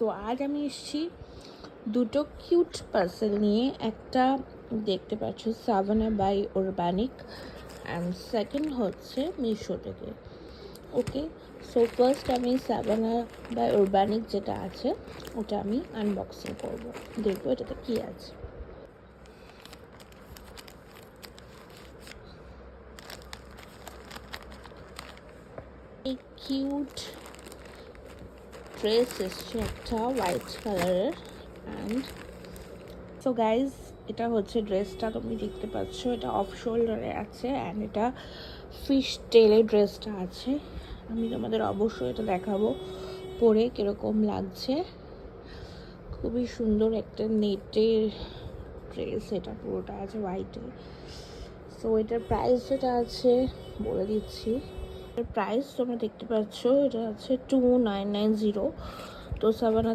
তো আজ আমি এসেছি দুটো কিউট পার্সেল নিয়ে। একটা দেখতে পাচ্ছ Savannah by organic, and second হচ্ছে মিশো থেকে। ওকে, সো ফার্স্ট আমি সাভানা বাই অর্গানিক যেটা আছে ওটা আমি আনবক্সিং করব, দেখবো এটাতে কী আছে। এই কিউট ড্রেস এসছে একটা হোয়াইট কালারের, অ্যান্ড সো গাইজ এটা হচ্ছে ড্রেসটা, তুমি দেখতে পাচ্ছ এটা অফ শোল্ডারে আছে, অ্যান্ড এটা ফিশ টেলে ড্রেসটা আছে। আমি তোমাদের অবশ্যই এটা দেখাবো পরে কীরকম লাগছে। খুবই সুন্দর একটা নেটের ড্রেস, এটা পুরোটা আছে হোয়াইটে। সো এটার প্রাইস যেটা আছে বলে দিচ্ছি। এর প্রাইস তোমরা দেখতে পাচ্ছ, এটা আছে 2990। তো সাভানা